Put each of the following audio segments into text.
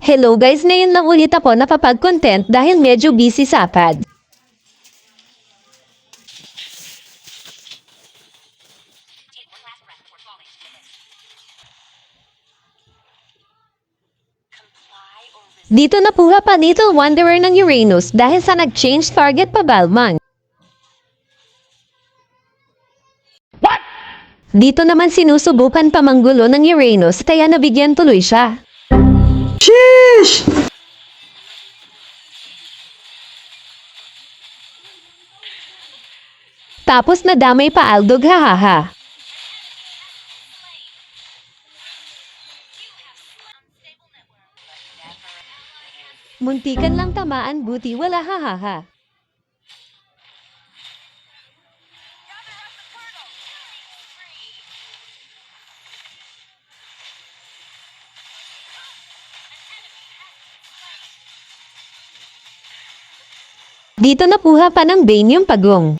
Hello guys, ngayon lang ulit ako napapag-content dahil medyo busy sa pad. Dito napuha pa Little Wanderer ng Uranus dahil sa nag-change target pa Balman. Dito naman sinusubukan pa manggulo ng Uranus kaya nabigyan tuloy siya. Sheesh! Tapos nadamay pa Aldog hahaha. Muntikan lang tamaan buti wala hahaha. Dito napuha pa ng Bane yung pagong.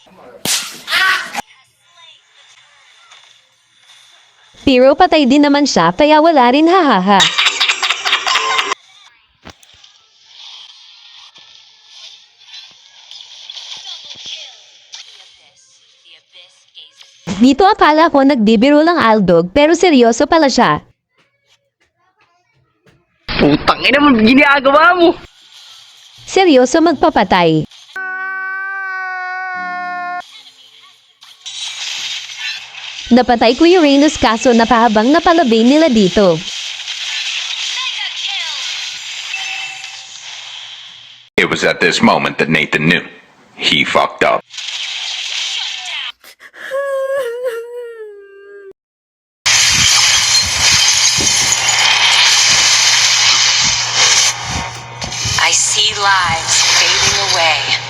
Pero patay din naman siya kaya wala rin hahaha. Dito akala ko nagbibiro lang Aldog pero seryoso pala siya. Putang ina mo, ginagawa mo! Seryoso magpapatay. Napatay ko Uranus kaso napahabang napalabay nila dito. It was at this moment that Nathan knew. He fucked up. I see lives fading away.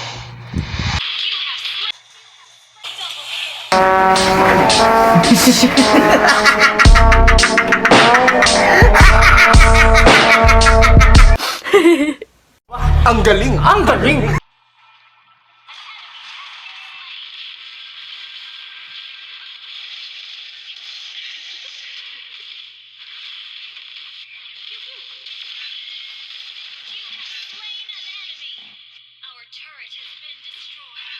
Ang galing! Ang galing! Our turret has been destroyed.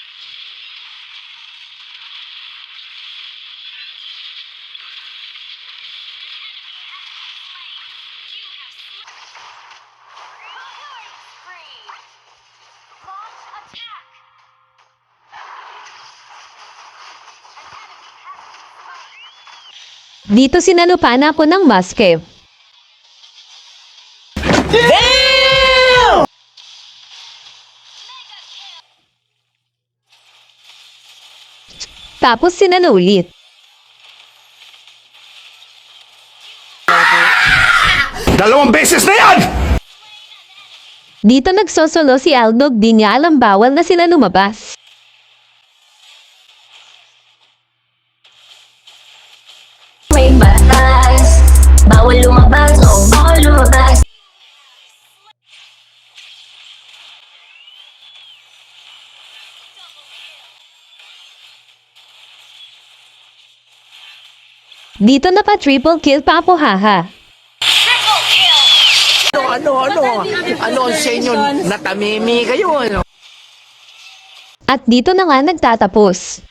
Dito sinalupan ako ng Muskev. Tapos sinalo ulit. Dalawang beses na yan! Dito nagsosolo si Aldog di niya alam bawal na sila lumabas. May batas, bawal lumabas o bawal lumabas. Dito na pa triple kill pa po haha. Ano ang sa inyo? Natamimi kayo, ano? At dito na nga nagtatapos.